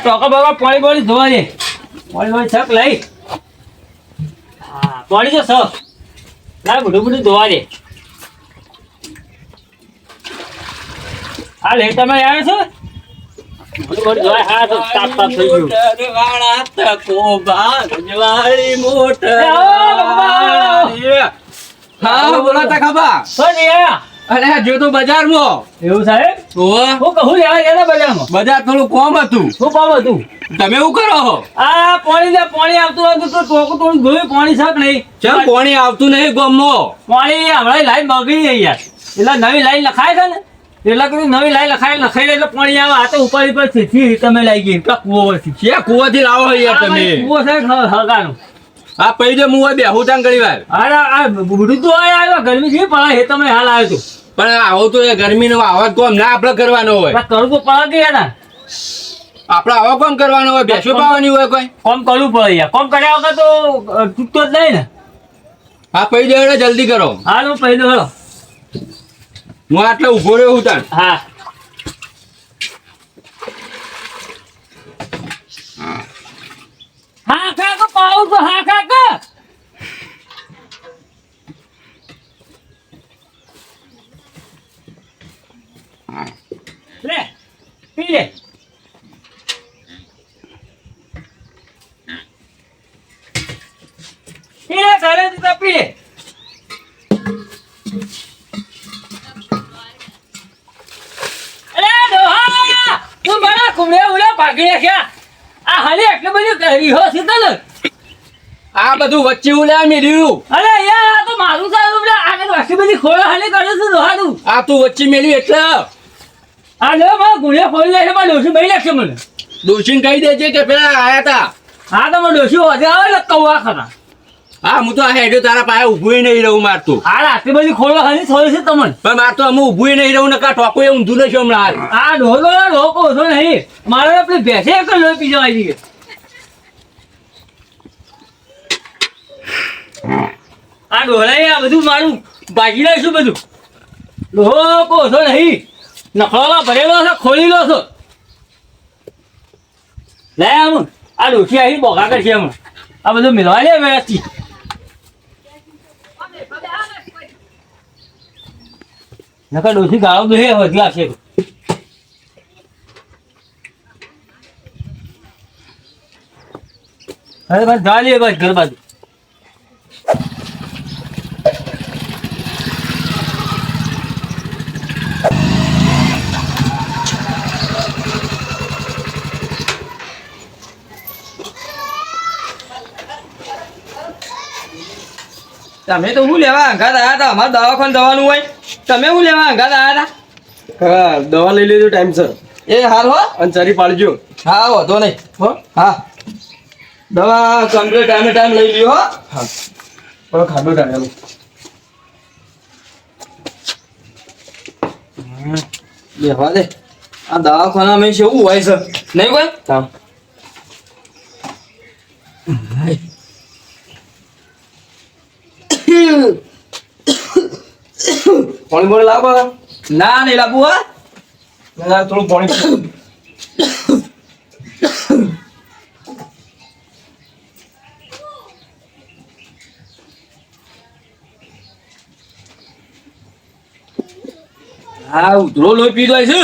ટોકા બાબા પાણી બોળી ધોવા દે પાણી છક લઈ હા પાણી જો છક લાય બધું ધોવા દે હા લે તમે આવ્યો છો બધું ધોવા હા તો તાપ થઈ ગયું વાળા તકો બાજવાળી મોટર હા બોલા તા ખબા અરે જો તો બજારમાં એવું સાહેબ ઓવા હું કહું લેવા ગયા બજારમાં બજાર થોડું કોમ હતું શું કામ હતું તમે શું કરો છો આ પાણી આવતું હતું તો ટોકું થોડું ધોયું પાણી શાક નહીં ચમ પાણી આવતું નહીં ગામમાં પાણી હમણાં લાઈન બગડી ગઈ યાર એટલે નવી લાઈન લખાય છે ને એટલે કીધું નવી લાઈન લખાઈ એટલે પાણી આવે આ તો ઉપર થી તમે લાવી ગઈ કૂવો થી છે કુવાથી લાવો યાર તમે કૂવો છે હગાનો આ પૈદે હું બેહું તાન ઘણી વાર અરે આ બુઢું તો આવ્યો ગરમી થી પડે એ તમે હાલ આવ્યો તો પણ આવો તો એ ગરમીનો આવા કોમ ના આપણે કરવાનો હોય કરું તો પડે ગયા ના આપણે આવા કોમ કરવાનો હોય બેસો પાવાની હોય કોઈ કોમ કરવું પડે યાર કોમ કર્યા વગર તો તૂટતો જ નહીં ને આ પૈદે જલ્દી કરો હાલ હું પૈદો હેલો હું આટલે ઉભો રહ્યો હું તાન હા હા કાકા પાઉં તો હા કાકા લે પી લે કરે તો પી લે અરે દોહા તું બડા કુમડે ઉડે ભાગી નાખ્યા આ હાલી એટલું બધું કરી હો સીધા આ બધું વચ્ચે ઉલ્યા મેલ્યું અરે યાર આ તો મારું સારું લે આને તો આટલી બધી ખોળા હાલી કરે છે દોહા તું આ તું વચ્ચે મેલ્યું એટલે આ લે માં ગુણિયા ખોલી લે છે માં ડોસી બઈ નાખશે મને ડોશીને કહી દેજે કે પેલા આયા તા હા તો મને ડોસી વધે આવે ને કૌવા ખરા હા હું તો આ હેડ્યો તારા પાસે ઊભું નહીં રહું મારતું આ આટલી બધી ખોળા હાલી થોડી છે તમને પણ માર તો અમે ઊભું નહીં રહું ને કા ટોકો એ ઊંધું નહીં હમણાં આ ઢોલો લોકો ઓછો નહીં મારે આપણે ભેંસે એક લોહી પી જવા જઈએ આ ઢોલાઈ આ બધું મારું ભાગી લઈશું બધું લોકો ઓછો નહીં નખળો ભરેલો છે ખોલી લો છો લે આમ આ ડોસી આવી બોગા કરશે હમણાં આ બધું મિલવા લે વ્યવસ્થિત નકર ડોસી ગાળો દે વધી આવશે અરે બસ જા લે બસ ઘર બાજુ તમે તો શું લેવા અંગાત આવ્યા હતા અમારે દવાખાને જવાનું હોય તમે શું લેવા અંગાત આવ્યા હતા હા દવા લઈ લેજો ટાઈમસર એ હાલ હો અને ચરી પાડજો હા વાંધો નહીં હો હા દવા કમ્પ્લીટ ટાઈમ લઈ લ્યો હો હા પણ ખાધો ટાઈમ લેવા દે આ દવાખાનામાં કેવું હોય છે નહીં કોઈ હા પાણી બોલે લાવો ના નહીં લાવવું હા થોડું પાણી હા ઉધરો લોહી પી જાય છે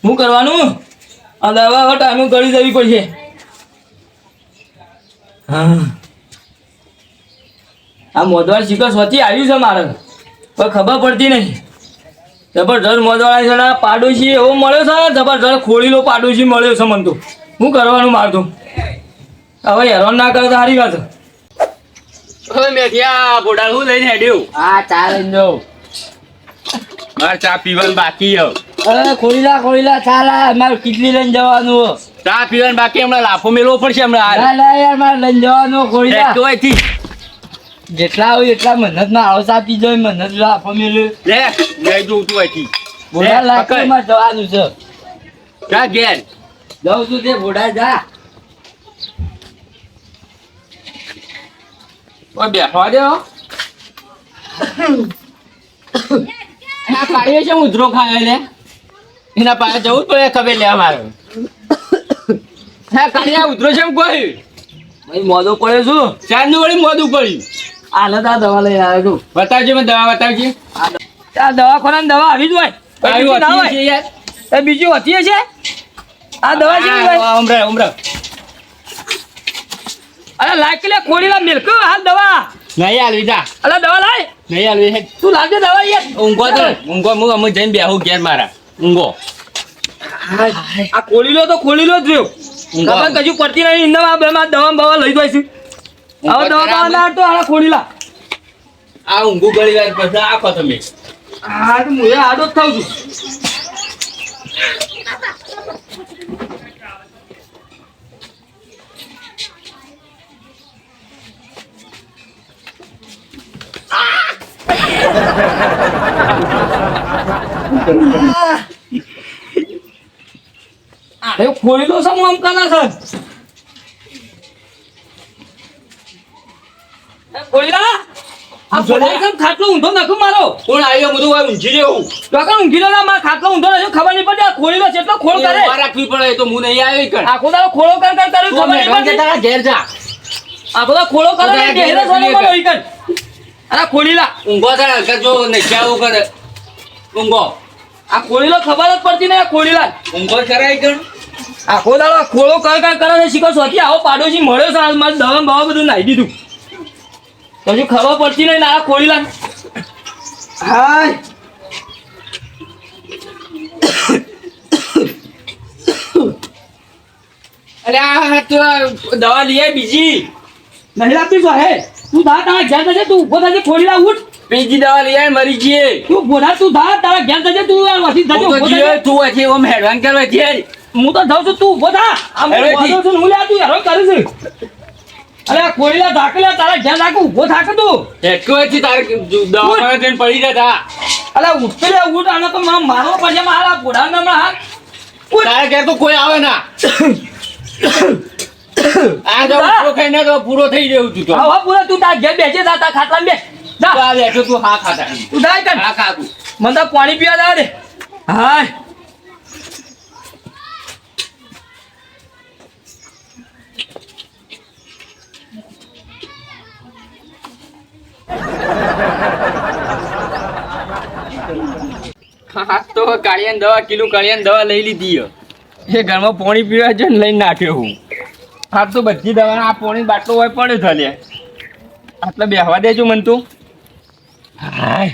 શું કરવાનું આ દવા ટાઈમ કરી દેવી પડશે હા આ મોદવાળ શિકર સ્વથી આવ્યું છે મારે પણ ખબર પડતી નહીં જબરજસ્ત મોદવાળ છે પાડોશી એવો મળ્યો છે જબરજસ્ત ખોળીલો પાડોશી મળ્યો છે મને તો શું કરવાનું મારતું હવે હેરાન ના કરે તો સારી વાત ઓય મેઠિયા બોડાળ હું લઈને હેડ્યો હા ચાલે જો માર ચા પીવાનું બાકી હે અરે ખોલીલા ચાલ મારે કેટલી લઈને જવાનું ચા પીવાનું બાકી હમણાં લાફો મેળવો પડશે હમણાં ના યાર મારે લઈને જવાનું ખોલીલા એકથી જેટલા હોય એટલા મહેનત ના આળસ આપી જોઈએ મહેનત આપો મેળ્યું લે લઈ જોઉં તું અહીંથી બોડા લાગમાં જવાનું છે જા ઘેર જાઉં છું તે બોડા જા ઓય બેઠવા દે હો આ પાડીએ છે ઉધરો ખાય લે એના પાસે જવું જ પડે ખબર લેવા મારે હા કાળિયા ઉતરો છે એમ કોઈ ભાઈ મોદો પડ્યો છું ચાંદનું વળી મોઢું પડ્યું હાલત આ દવા લઈને આવ્યો છું બતાવજે મને દવા બતાવજે આ દવાખાનાની દવા આવી જ હોય આવ્યું બીજી ના હતી છે હોય યાર એ બીજી હોતી છે આ દવા જેવી હોય ઉમરા અરે લાગ લે ખોડીલા મિલ્ક હાલ દવા નહીં હાલવી જા અરે દવા લાય નહીં હાલવી હે તું લાગજે દવા યાર ઊંઘો તો ઊંઘો હું અમુક જઈને બેહું ઘેર મારા ઊંઘો આ ખોલીલો તો ખોલીલો જ રહ્યો ઊંઘો. ખબર કશું પડતી નહીં ઇન્દમ આ બેમાં દવા બવા લઈ જાય છે હવે દવા બવા ના તો આલા ખોલીલા આ ઊંઘું ગળી વાર પછી આપો તમે આ તો મુએ આડો જ થાઉં છું એ ખોલીલો છે હું આમ કાના છે એ ખોલીલા આ ખોલાઈ કેમ ખાટલો ઊંધો નાખું મારો કોણ આવ્યો બધું હોય ઊંઘી રહ્યો કાકા ઊંઘીલો ના મારા ખાટલો ઊંધો નાખ્યો ખબર નહીં પડી આ ખોલીલો કેટલો ખોળ કરે રાખવી પડે તો હું નહીં આવ્યો કર આખો દાડો ખોળો કર કર કર્યું ખબર નહીં પડતી તારા ઘેર જા આખો દાડો ખોળો કરે ને તો ઘેરે સોનો ઘેરે મને કર અરે ખોલીલા ઊંઘો તારા ઘર જો નશાવું કરે ઊંઘો આ ખોલીલો ખબર જ પડતી નહીં આ ખોલીલા ઊંઘો કરાય કર આખો દાડો ખોળો કર કર કરે છે શીખો સોથી આવો પાડોશી મળ્યો છે આજ મારે દવા બવા બધું નાખી દીધું પછી ખબર પડતી નહીં ના ખોલીલા હાય અરે આ તો દવા લઈ આય બીજી નહીં લાગતી તો હે તું ધા તારા ઘેર જજે તું ઉભો થજે ખોલીલા ઉઠ બીજી દવા લઈ આય મરી જઈએ તું બોલા તું ધા તારા ઘેર જજે તું યાર વસી જજે હું તો ઉભો જીવે થજે તું હજી ઓમ હેડવાન કરવા છે હું તો જાઉં છું તું ઉભો થા આ હું હેડો બોલું છું હું લે તું હેરો કરે છે અરે આ ખોલીલા ધાકેલા તારા ઘેર રાખો ઉભો થા કે તું હેડકો છે તારે દવાખાને જઈને પડી જતા અલા ઉઠ લે ઉઠ આને તો મારવો પડશે મારા પોડા ના હાથ તારે ઘેર તો કોઈ આવે ના આ તો પૂરો ખાઈને તો પૂરો થઈ રહ્યું તું તો હા પૂરા તું તાર ઘેર બેસે તા ખાટલામાં બેસ જા તો આ બેઠો તું હા ખાતા તું દાય કર હા ખાતું મને તો પાણી પીવા દે દે હાય હા તો કાળિયાની દવા કિલો કાળિયાની દવા લઈ લીધી એ ઘરમાં પાણી પીવા છે ને લઈને નાખ્યો હું હા તો બધી દવા આ પાણી બાટલો હોય પડ્યો થલે આટલે બેહવા દેજો મને તું હાય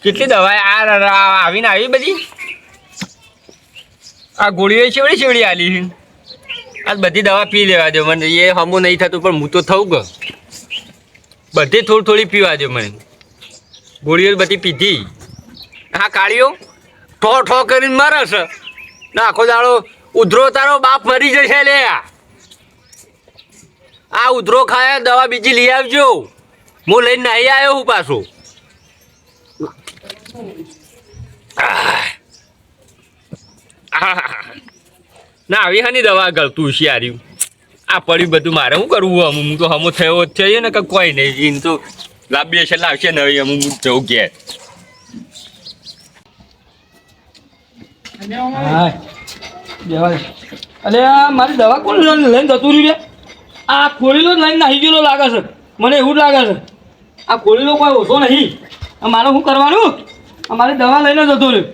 કેટલી દવા આવીને આવી બધી આ ગોળીઓ ચેવડી ચેવડી આલી છે આ બધી દવા પી લેવા દો મને એ હમું નહીં થતું પણ હું તો થવું ગયો બધી થોડી થોડી પીવા દો મને ગોળીઓ બધી પીધી હા કાળીઓ ઠો ઠો કરીને મારે છે ના આખો દાડો ઉધરો તારો બાપ મરી જશે લે આ ઉધરો ખાય દવા બીજી લઈ આવજો હું લઈને નહીં આવ્યો હું પાછો ના આવી હાની દવા ગળતું હોશિયાર્યું આ પડ્યું બધું મારે શું કરવું અમુક હું તો હમો થયો જ છે ને કે કોઈ નહીં એને તો લાંબી હશે લાવશે નવી અમુક જવું ઘેર હાય બેવા દે અલે આ મારી દવા કોણ લઈને જતું રહ્યું રે આ ખોલીલો જ લઈને નાહી ગયેલો લાગે છે મને એવું જ લાગે છે આ ખોલીલો કોઈ ઓછો નહીં આ મારે શું કરવાનું આ મારી દવા લઈને જતો રહ્યો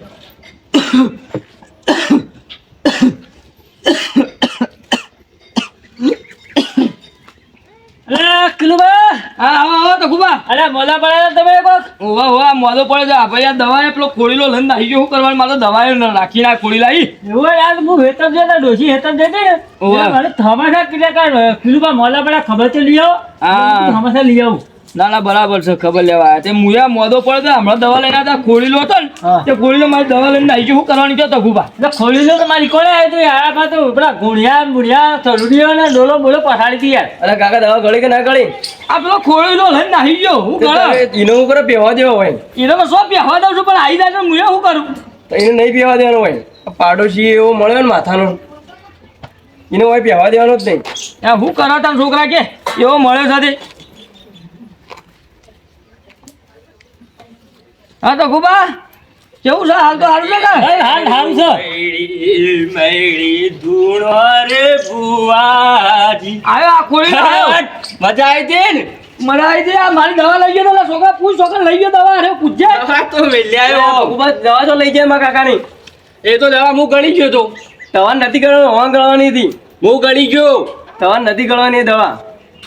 અરે કિલુબા હા આવો તો ખુબા અરે મોલા પડે તમે કોક ઓવા ઓવા મોલો પડે છે ભાઈ આ દવાએ પેલો ખોડીલો લઈને નાહી ગયો શું કરવાનું મારે તો દવાએ રાખી ના ખોડી લાવી એવું યાર હું હેતર જતા ડોશી હેતર જતી ને ઓવા. મને થમાસા કીધા કાઢ કિલુબા મોલા પડે ખબર તો લઈ આવો હા. થમાસા લઈ આવું ના ના બરાબર છે ખબર લેવા આવ્યા તે મુયા મોદો પડે છે હમણાં દવા લઈને આવ્યા ખોડીલો હતો ને હા. તે ખોડીલો મારી દવા લઈને નાહી ગયો શું કરવાની કહો તો ખુબા એટલે ખોલી લો તો મારી કોણે આવ્યું તું યાર આ તો પેલા ગુણિયા મુડિયા ચરુડીઓ ને ડોલો બોલો પછાડી હતી યાર અરે કાકા દવા ગળી કે ના ગળી આ પેલો ખોડીલો લઈને નાહી ગયો હું કરે એનો ઉપર પીવા દેવો હોય એને તો શું પહેવા દઉં છું પણ આવી જાય તો મુયા શું કરું તો એને નહીં પીવા દેવાનો હોય આ પાડોશી એવો મળ્યો ને માથાનો એને હોય પીવા દેવાનો જ નહીં ત્યાં હું કરો તાર છોકરા કે એવો મળ્યો સાથે હા તો ખુબા કેવું છે હાલ તો હારું છે ને હાલ હાલ છે મયડી ધૂણો રે બુવાજી આવ્યો આ ખોળી આવ્યો મજા આવી હતી ને મને આવી છે આ મારી દવા લઈ ગયો તો છોકરા પૂછ છોકરા લઈ ગયો દવા અરે પૂછજે દવા તો વેલ્યાયો ભગુભા દવા તો લઈ જાય મારા કાકાની. એ તો દવા હું ગળી ગયો તો દવા નથી ગળવાની, હોવા ગળવાની હતી. હું ગળી ગયો દવા નથી ગળવાની એ દવા.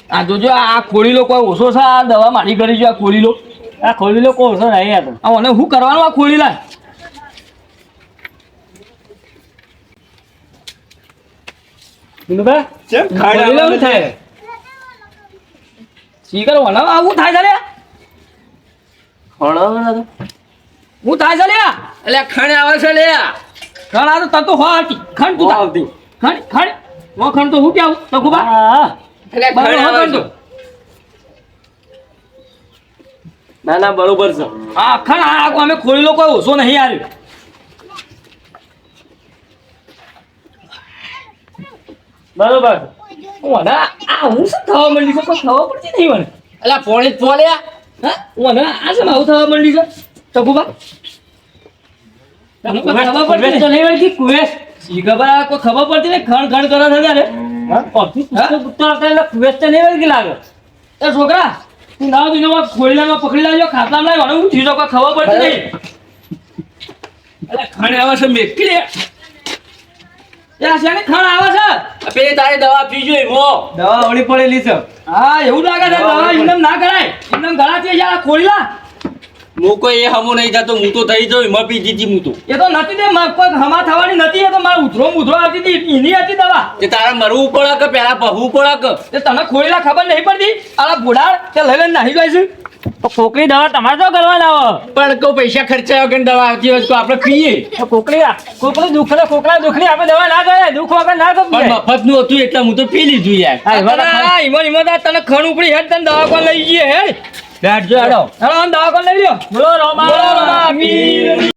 આ જોજો આ ખોળી લો કોઈ ઓછો છે આ દવા મારી કરી છે આ ખોળી લો આ ખોલી લો કોણ છે નહીં આ તો આ મને શું કરવાનું આ ખોળી લાય દિનુભા કેમ ખોલી લો શું થાય શીકર વના આવું થાય છે લે ખણવાના તો. હું થાય છે લે એટલે ખણ આવે છે લે ખણ આ તો તને તો હો આવતી ખણ તું હોવા તાર. આવતી. ખણ ખણ હું ખણ તો હું કેવું તો ખુબા હા એટલે બરાબર ખણ હો આવે ખણ તો છે. ના ના બરોબર છે. હા ખણ આ અમે ખોળી લો કોઈ ઓછો નહીં આવ્યો બરોબર મને આ હું શું થવા માંડી છે કોઈ ખબર પડતી નહીં મને એટલે પોણી જ પોલ્યા હા મને આ છે આવું થવા માંડી છે ટકુબા તને કોઈ ખબર કુવેસ પડતી તો નહીં નહીં વળગી કુવેસ શી ખબર આ કોઈ ખબર પડતી નહીં ખણ ખણ કરે છે ત્યારે હા કોફી પૂછતો આવતા એટલે કુવેસ તો નહીં વળગી લાગે એ છોકરા તું ના તું ખોલીલામાં પકડી લાવજો ખાતામાં લાવ મને હું થયું છે કોઈ ખબર પડતી નહીં એટલે ખણ આવે છે મેકલી એ આ શેની ખણ આવે છે પેલી તારી દવા પીજો એમો દવા અવળી પડેલી છે. હા એવું લાગે છે દવા એમને ના કરાય એમને ગળાથી યાર ખોલીલા હું કોઈ એ હમો નહીં થતો હું તો થઈ જાઉં એમાં પી દીધી હું તો એ તો નથી તે કોઈ હમા થવાની નથી એ તો મારે ઉધરો મુધરો હતી તી એની હતી દવા તે તારે મરવું પડે કે પેલા પહવું પડે કે તે તને ખોલીલા ખબર નહીં પડતી આલા બુડાળ તે લઈ લઈને નાહી જાય છે તો કોકરી દવા તમારે તો કરવાના આવે પણ કોઈ પૈસા ખર્ચાયો કે દવા આવતી હોય તો આપણે પીએ તો કોકરી દુખડે કોકરા દુખડી આપણે દવા ના કરે દુખ વગર ના પણ કરીએ મફત નું હતું એટલે હું તો પી લીધું યાર હા, એમાં તો હા ઈમન ઈમન આ તને ખણ ઉપડી હેડ તને દવાખાને લઈ જઈએ હેડ બેઠજો હેડો હેડો આમ દવાખાને લઈ લ્યો બોલો રોમા બોલો રમા વીરની